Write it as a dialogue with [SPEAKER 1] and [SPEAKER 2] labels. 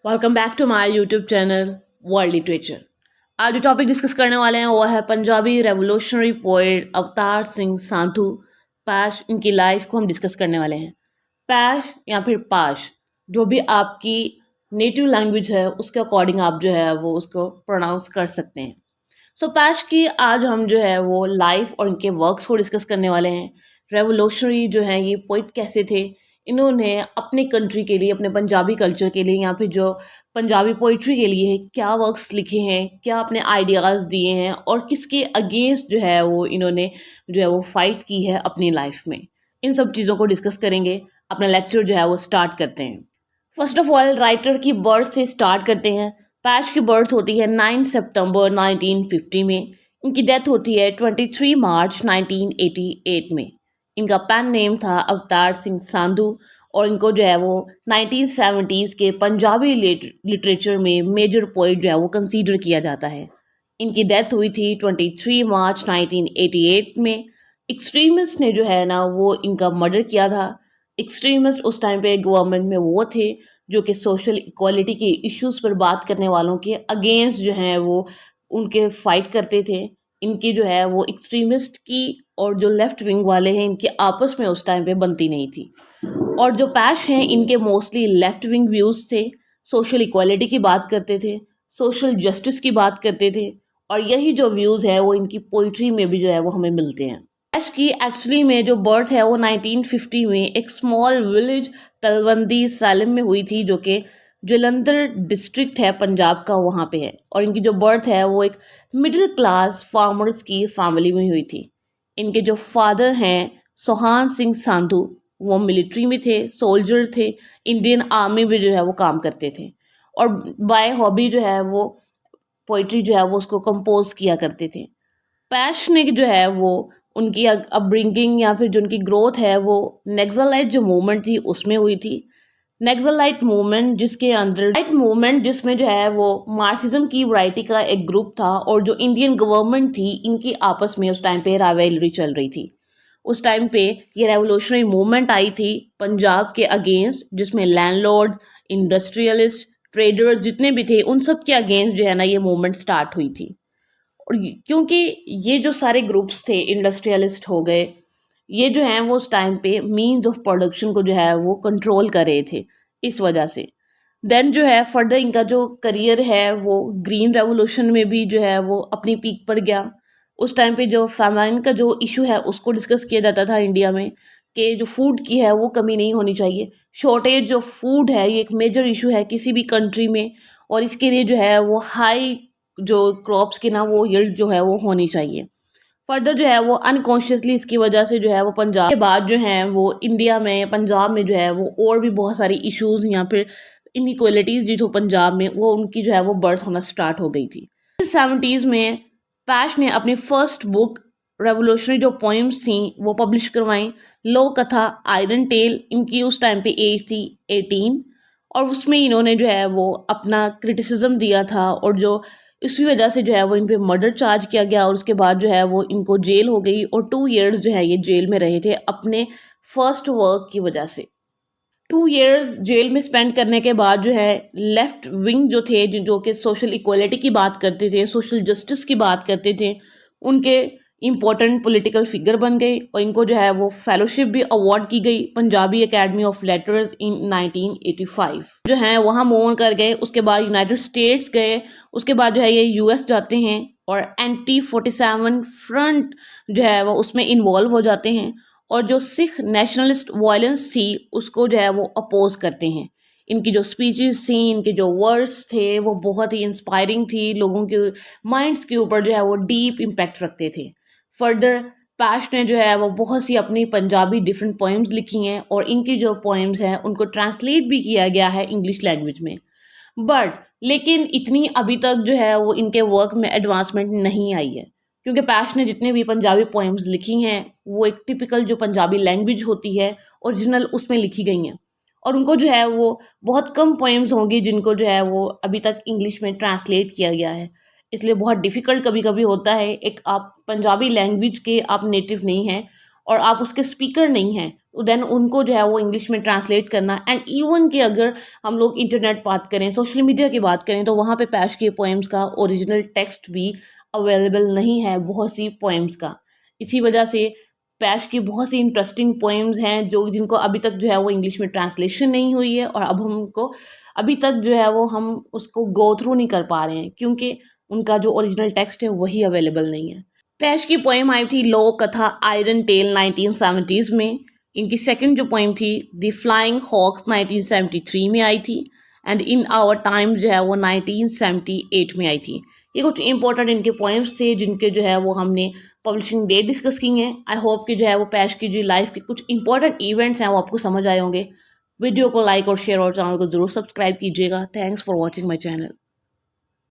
[SPEAKER 1] Welcome back to my YouTube channel world literature. आज जो topic discuss करने वाले हैं वो है पंजाबी रेवोल्यूशनरी पोएट अवतार सिंह सांधू पाश। इनकी लाइफ को हम डिस्कस करने वाले हैं। पैश या फिर पाश, जो भी आपकी नेटिव लैंग्वेज है उसके अकॉर्डिंग आप जो है वो उसको प्रोनाउंस कर सकते हैं। पैश की आज हम जो है वो लाइफ और इनके वर्क्स को डिस्कस करने वाले हैं। रेवोल्यूशनरी जो है ये पोइट कैसे थे, इन्होंने अपने कंट्री के लिए, अपने पंजाबी कल्चर के लिए या फिर जो पंजाबी पोइट्री के लिए क्या वर्क्स लिखे हैं, क्या अपने आइडियाज़ दिए हैं और किसके अगेंस्ट जो है वो इन्होंने जो है वो फाइट की है अपनी लाइफ में। इन सब चीज़ों को डिस्कस करेंगे। अपना लेक्चर जो है वो स्टार्ट करते हैं। फर्स्ट ऑफ ऑल राइटर की बर्थ से स्टार्ट करते हैं। पैश की बर्थ होती है 9 सितंबर 1950 में। इनकी डेथ होती है 23 मार्च 1988 में। इनका पेन नेम था अवतार सिंह सांधू और इनको जो है वो 1970s के पंजाबी लिटरेचर में मेजर पोइट जो है वो कंसीडर किया जाता है। इनकी डेथ हुई थी 23 मार्च 1988 में। एक्सट्रीमिस्ट ने जो है ना वो इनका मर्डर किया था। एक्सट्रीमिस्ट उस टाइम पे गवर्नमेंट में वो थे जो कि सोशल इक्वालिटी के इश्यूज पर बात करने वालों के अगेंस्ट जो है वो उनके फाइट करते थे। इनकी जो है वो एक्सट्रीमिस्ट की और जो लेफ्ट विंग वाले हैं इनके आपस में उस टाइम पे बनती नहीं थी। और जो पैश हैं इनके मोस्टली लेफ्ट विंग व्यूज़ थे, सोशल इक्वालिटी की बात करते थे, सोशल जस्टिस की बात करते थे और यही जो व्यूज़ है वो इनकी पोइट्री में भी जो है वो हमें मिलते हैं। पैश की एक्चुअली में जो बर्थ है वो 1950 में एक स्मॉल विलेज तलवंदी सालिम में हुई थी, जो कि जलंधर डिस्ट्रिक्ट है पंजाब का, वहाँ पे है। और इनकी जो बर्थ है वो एक मिडिल क्लास फार्मर्स की फैमिली में हुई थी। इनके जो फादर हैं सोहान सिंह सांधू, वो मिलिट्री में थे, सोल्जर थे, इंडियन आर्मी में जो है वो काम करते थे और बाय हॉबी जो है वो पोइट्री जो है वो उसको कंपोज किया करते थे। पैश ने जो है वो उनकी अपब्रिंगिंग या फिर जो उनकी ग्रोथ है वो नेक्सलाइट जो मूवमेंट थी उसमें हुई थी। नेक्सलाइट मूवमेंट जिसके अंदर लाइट मूवमेंट जिसमें जो है वो मार्क्सिज्म की वैरायटी का एक ग्रुप था और जो इंडियन गवर्नमेंट थी इनकी आपस में उस टाइम पे राइवलरी चल रही थी। उस टाइम पे ये रेवोल्यूशनरी मूवमेंट आई थी पंजाब के अगेंस्ट, जिसमें लैंडलॉर्ड, इंडस्ट्रियलिस्ट, ट्रेडर्स जितने भी थे उन सब के अगेंस्ट जो है ना ये मूवमेंट स्टार्ट हुई थी। और क्योंकि ये जो सारे ग्रुप्स थे, इंडस्ट्रियलिस्ट हो गए, ये जो हैं वो उस टाइम पे मीन्स ऑफ प्रोडक्शन को जो है वो कंट्रोल कर रहे थे, इस वजह से देन जो है फर्दर इनका जो करियर है वो ग्रीन रेवोल्यूशन में भी जो है वो अपनी पीक पर गया। उस टाइम पे जो फेमाइन का जो इशू है उसको डिस्कस किया जाता था इंडिया में कि जो फूड की है वो कमी नहीं होनी चाहिए। शॉर्टेज जो फूड है ये एक मेजर इशू है किसी भी कंट्री में और इसके लिए जो है वो हाई जो क्रॉप्स की ना वो यील्ड जो है वो होनी चाहिए। फर्दर जो है वो अनकॉन्शियसली इसकी वजह से जो है वो पंजाब के बाद जो है वो इंडिया में पंजाब में जो है वो और भी बहुत सारी इश्यूज या फिर इनइक्वालिटीज जो पंजाब में वो उनकी जो है वो बर्थ होना स्टार्ट हो गई थी। 70s में पैश ने अपनी फर्स्ट बुक रेवोल्यूशनरी जो पोइम्स थी वो पब्लिश करवाई। लो कथा आयरन टेल, इनकी उस टाइम पे एज थी 18 और उसमें इन्होंने जो है वो अपना क्रिटिसिज्म दिया था और जो इसी वजह से जो है वो इन पे मर्डर चार्ज किया गया और उसके बाद जो है वो इनको जेल हो गई और 2 years जो है ये जेल में रहे थे अपने फर्स्ट वर्क की वजह से। 2 years जेल में स्पेंड करने के बाद जो है लेफ्ट विंग जो थे जो कि सोशल इक्वालिटी की बात करते थे, सोशल जस्टिस की बात करते थे, उनके इम्पोर्टेंट पॉलिटिकल फिगर बन गए और इनको जो है वो फेलोशिप भी अवार्ड की गई Punjabi academy of letters in 1985। जो है वहाँ मूव ऑन कर गए, उसके बाद यूनाइटेड स्टेट्स गए, उसके बाद जो है ये यूएस जाते हैं और anti-47 फ्रंट जो है वो उसमें इन्वॉल्व हो जाते हैं और जो सिख नेशनलिस्ट वायलेंस थी उसको जो है वो अपोज करते हैं। इनकी जो स्पीचेस थी, इनके जो वर्ड्स थे वो बहुत ही इंस्पायरिंग थी, लोगों के माइंड्स के ऊपर जो है वो डीप इम्पैक्ट रखते थे। फर्दर पैश ने जो है वो बहुत सी अपनी पंजाबी डिफरेंट पोइम्स लिखी हैं और इनकी जो पोइम्स हैं उनको ट्रांसलेट भी किया गया है इंग्लिश लैंग्वेज में। बट लेकिन इतनी अभी तक जो है वो इनके वर्क में एडवांसमेंट नहीं आई है क्योंकि पैश ने जितने भी पंजाबी पोइम्स लिखी हैं वो एक टिपिकल जो पंजाबी लैंग्वेज होती है ओरिजिनल उसमें लिखी गई हैं और उनको जो है वो बहुत कम पोइम्स होंगी जिनको जो है वो अभी तक इंग्लिश में ट्रांसलेट किया गया है। इसलिए बहुत डिफ़िकल्ट कभी कभी होता है, एक आप पंजाबी लैंग्वेज के आप नेटिव नहीं हैं और आप उसके स्पीकर नहीं हैं, तो देन उनको जो है वो इंग्लिश में ट्रांसलेट करना। एंड इवन कि अगर हम लोग इंटरनेट बात करें, सोशल मीडिया की बात करें, तो वहाँ पे पैश के पोएम्स का ओरिजिनल टेक्स्ट भी अवेलेबल नहीं है बहुत सी पोएम्स का। इसी वजह से पैश की बहुत सी इंटरेस्टिंग पोएम्स हैं जो जिनको अभी तक जो है वो इंग्लिश में ट्रांसलेशन नहीं हुई है, और अब हमको अभी तक जो है वो हम उसको गो थ्रू नहीं कर पा रहे हैं क्योंकि उनका जो ओरिजिनल टेक्स्ट है वही अवेलेबल नहीं है। पैश की पोएम आई थी लोक कथा आयरन टेल 1970s में। इनकी सेकंड जो पोएम थी द फ्लाइंग हॉक्स 1973 में आई थी। एंड इन आवर टाइम जो है वो 1978 में आई थी। ये कुछ इंपॉर्टेंट इनके पोएम्स थे जिनके जो है वो हमने पब्लिशिंग डेट डिस्कस की हैं। आई होप कि जो है वो पैश की जो लाइफ के कुछ इंपॉर्टेंट इवेंट्स हैं वो आपको समझ आए होंगे। वीडियो को लाइक और शेयर और चैनल को जरूर सब्सक्राइब कीजिएगा। Thanks for watching my channel.